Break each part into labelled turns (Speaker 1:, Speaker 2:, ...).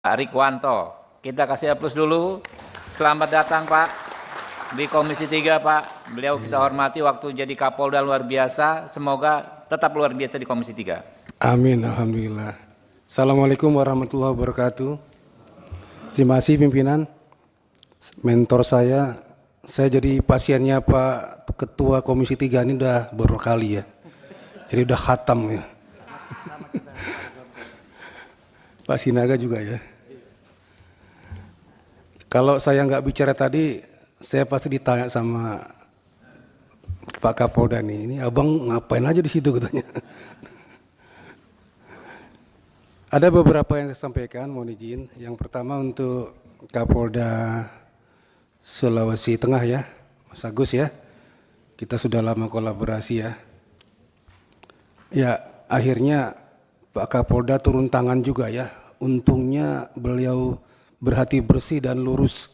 Speaker 1: Pak Rikwanto. Kita kasih aplaus dulu. Selamat datang Pak di Komisi 3 Pak. Beliau kita hormati waktu jadi Kapolda luar biasa. Semoga tetap luar biasa di Komisi 3.
Speaker 2: Amin, alhamdulillah. Assalamualaikum warahmatullahi wabarakatuh. Terima kasih pimpinan. Mentor saya jadi pasiennya Pak Ketua Komisi 3 ini udah beberapa kali ya. Jadi udah khatam ya. Pak Sinaga juga ya. Kalau saya nggak bicara tadi, saya pasti ditanya sama Pak Kapolda nih, ini abang ngapain aja di situ katanya. Ada beberapa yang saya sampaikan, mohon izin. Yang pertama untuk Kapolda Sulawesi Tengah ya, Mas Agus ya. Kita sudah lama kolaborasi ya. Ya, akhirnya Pak Kapolda turun tangan juga ya. Untungnya beliau berhati bersih dan lurus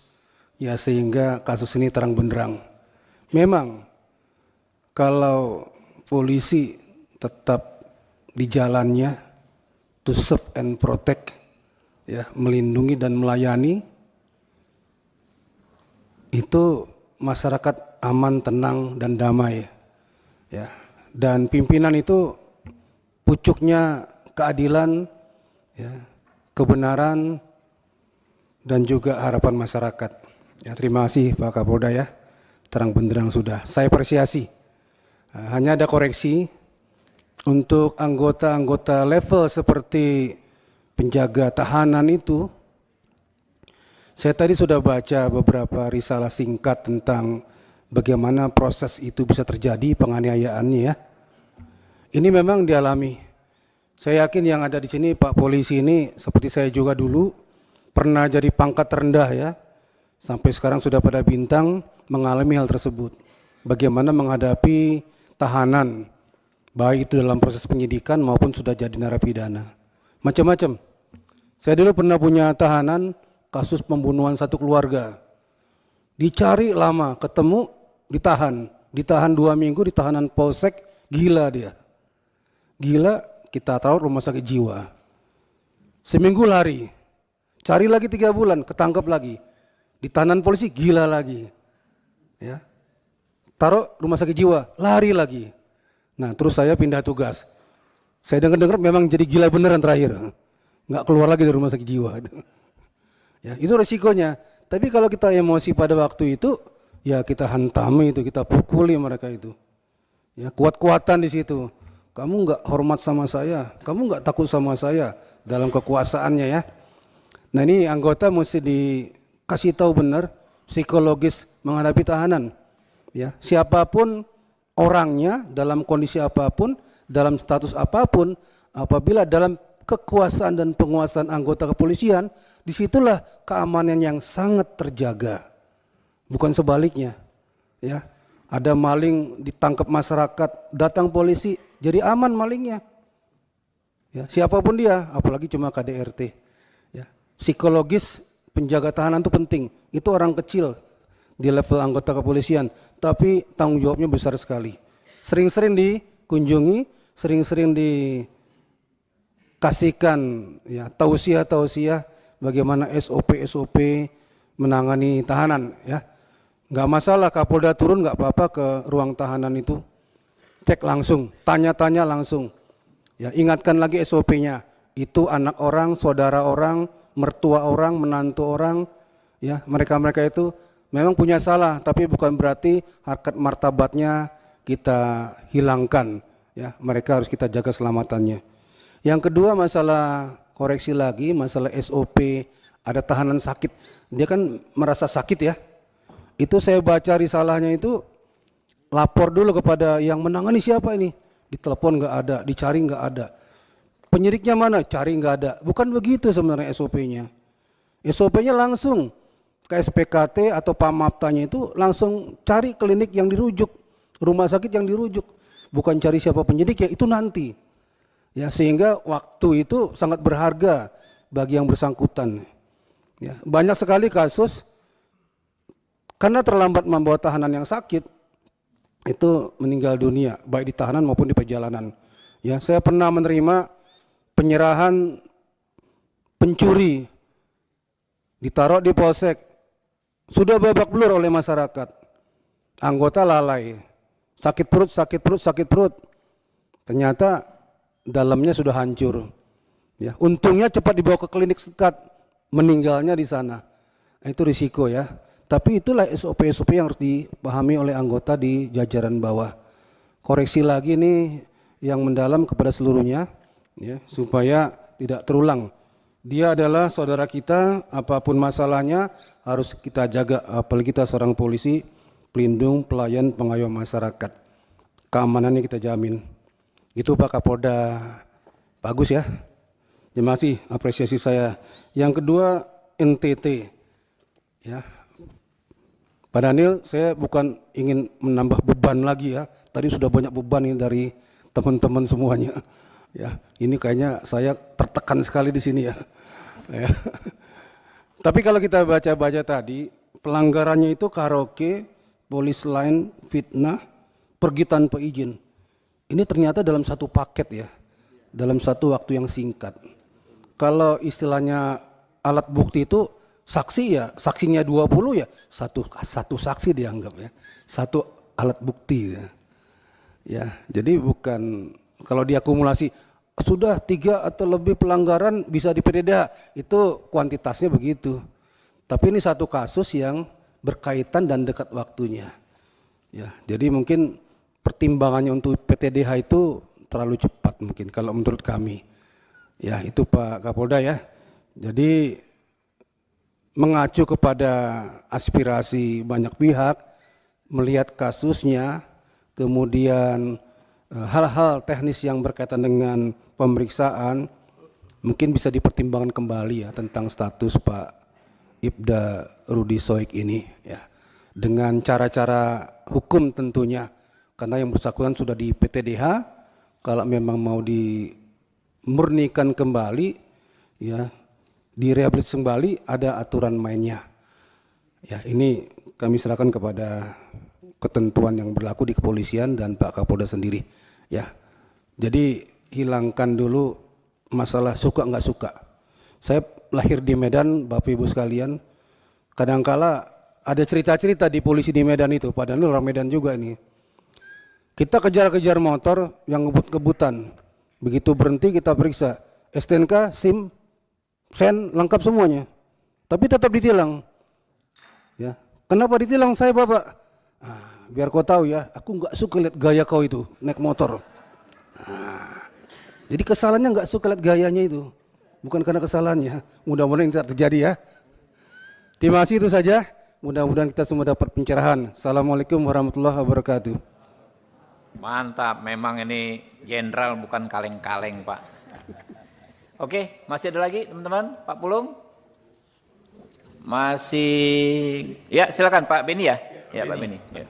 Speaker 2: ya, sehingga kasus ini terang benderang. Memang kalau polisi tetap di jalannya to serve and protect ya, melindungi dan melayani, itu masyarakat aman, tenang dan damai ya. Dan pimpinan itu pucuknya keadilan ya, kebenaran dan juga harapan masyarakat. Ya, terima kasih Pak Kapolda ya, terang benderang sudah. Saya apresiasi. Hanya ada koreksi untuk anggota-anggota level seperti penjaga tahanan itu. Saya tadi sudah baca beberapa risalah singkat tentang bagaimana proses itu bisa terjadi, penganiayaannya ya. Ini memang dialami. Saya yakin yang ada di sini Pak Polisi ini seperti saya juga dulu pernah jadi pangkat rendah ya, sampai sekarang sudah pada bintang, mengalami hal tersebut. Bagaimana menghadapi tahanan, baik itu dalam proses penyidikan maupun sudah jadi narapidana. Macam-macam. Saya dulu pernah punya tahanan kasus pembunuhan satu keluarga. Dicari lama, ketemu, ditahan 2 minggu di tahanan polsek, gila dia. Gila, kita taruh rumah sakit jiwa. Seminggu lari. Cari lagi 3 bulan, ketangkep lagi. Di tahanan polisi, gila lagi. Ya. Taruh rumah sakit jiwa, lari lagi. Nah, terus saya pindah tugas. Saya dengar-dengar memang jadi gila beneran terakhir. Nggak keluar lagi dari rumah sakit jiwa. Ya, itu resikonya. Tapi kalau kita emosi pada waktu itu, ya kita hantami itu, kita pukuli mereka itu. Ya, kuat-kuatan di situ. Kamu nggak hormat sama saya, kamu nggak takut sama saya dalam kekuasaannya ya. Nah, ini anggota mesti dikasih tahu benar psikologis menghadapi tahanan. Ya, siapapun orangnya, dalam kondisi apapun, dalam status apapun, apabila dalam kekuasaan dan penguasaan anggota kepolisian, disitulah keamanan yang sangat terjaga. Bukan sebaliknya. Ya, ada maling ditangkap masyarakat, datang polisi, jadi aman malingnya. Ya, siapapun dia, apalagi cuma KDRT. Psikologis penjaga tahanan itu penting. Itu orang kecil di level anggota kepolisian, tapi tanggung jawabnya besar sekali. Sering-sering dikunjungi, sering-sering dikasihkan ya tausiah-tausiah bagaimana SOP menangani tahanan ya. Nggak masalah Kapolda turun nggak apa-apa ke ruang tahanan itu. Cek langsung, tanya-tanya langsung. Ya, ingatkan lagi SOP-nya. Itu anak orang, saudara orang, mertua orang, menantu orang, ya mereka itu memang punya salah, tapi bukan berarti harkat martabatnya kita hilangkan, ya mereka harus kita jaga keselamatannya. Yang kedua masalah koreksi lagi, masalah SOP, ada tahanan sakit, dia kan merasa sakit ya, itu saya baca risalahnya itu lapor dulu kepada yang menangani siapa ini, ditelepon nggak ada, dicari nggak ada. Penyidiknya mana? Cari nggak ada. Bukan begitu sebenarnya SOP-nya. SOP-nya langsung ke SPKT atau Pamaptanya itu langsung cari klinik yang dirujuk, rumah sakit yang dirujuk. Bukan cari siapa penyidik ya, itu nanti. Ya, sehingga waktu itu sangat berharga bagi yang bersangkutan. Ya, banyak sekali kasus karena terlambat membawa tahanan yang sakit itu meninggal dunia, baik di tahanan maupun di perjalanan. Ya, saya pernah menerima penyerahan pencuri ditaruh di polsek, sudah babak belur oleh masyarakat. Anggota lalai, sakit perut, sakit perut, sakit perut. Ternyata dalamnya sudah hancur. Ya, untungnya cepat dibawa ke klinik sekat, meninggalnya di sana. Nah, itu risiko ya. Tapi itulah SOP-SOP yang harus dipahami oleh anggota di jajaran bawah. Koreksi lagi nih yang mendalam kepada seluruhnya, ya, supaya tidak terulang. Dia adalah saudara kita, apapun masalahnya harus kita jaga, apalagi kita seorang polisi, pelindung, pelayan, pengayom masyarakat. Keamanannya kita jamin. Itu Pak Kapolda, bagus ya. Terima kasih, apresiasi saya. Yang kedua, NTT. Ya, Pak Daniel, saya bukan ingin menambah beban lagi ya. Tadi sudah banyak beban ini dari teman-teman semuanya. Ya, ini kayaknya saya tertekan sekali di sini ya. Ya. Tapi kalau kita baca-baca tadi, pelanggarannya itu karaoke, polis lain, fitnah, pergi tanpa izin. Ini ternyata dalam satu paket ya, dalam satu waktu yang singkat. Kalau istilahnya alat bukti itu saksi ya, saksinya 20 ya, satu saksi dianggap ya, satu alat bukti ya. Ya, jadi bukan kalau diakumulasi sudah 3 atau lebih pelanggaran bisa di PDDH, itu kuantitasnya begitu. Tapi ini satu kasus yang berkaitan dan dekat waktunya. Ya, jadi mungkin pertimbangannya untuk PTDH itu terlalu cepat mungkin kalau menurut kami. Ya, itu Pak Kapolda ya. Jadi mengacu kepada aspirasi banyak pihak, melihat kasusnya, kemudian hal-hal teknis yang berkaitan dengan pemeriksaan, mungkin bisa dipertimbangkan kembali ya tentang status Pak Ibda Rudi Soik ini ya. Dengan cara-cara hukum tentunya, karena yang bersangkutan sudah di PTDH, kalau memang mau dimurnikan kembali ya, direhabilitasi kembali, ada aturan mainnya. Ya, ini kami serahkan kepada ketentuan yang berlaku di kepolisian dan Pak Kapolda sendiri. Ya, jadi hilangkan dulu masalah suka nggak suka. Saya lahir di Medan, Bapak Ibu sekalian. Kadangkala ada cerita-cerita di polisi di Medan itu, padahal orang Medan juga ini. Kita kejar-kejar motor yang ngebut-ngebutan. Begitu berhenti kita periksa STNK, SIM, sen lengkap semuanya, tapi tetap ditilang. Ya, kenapa ditilang saya Bapak? Biar kau tahu ya, aku nggak suka lihat gaya kau itu naik motor. Jadi kesalahannya nggak suka lihat gayanya itu, bukan karena kesalahannya. Mudah-mudahan tidak terjadi ya. Terima kasih, itu saja. Mudah-mudahan kita semua dapat pencerahan. Assalamualaikum warahmatullahi wabarakatuh.
Speaker 1: Mantap, memang ini jenderal bukan kaleng-kaleng Pak. Oke, masih ada lagi teman-teman? Pak Pulung? Masih, ya silakan Pak Beni ya? Ya Pak Beni. Ya.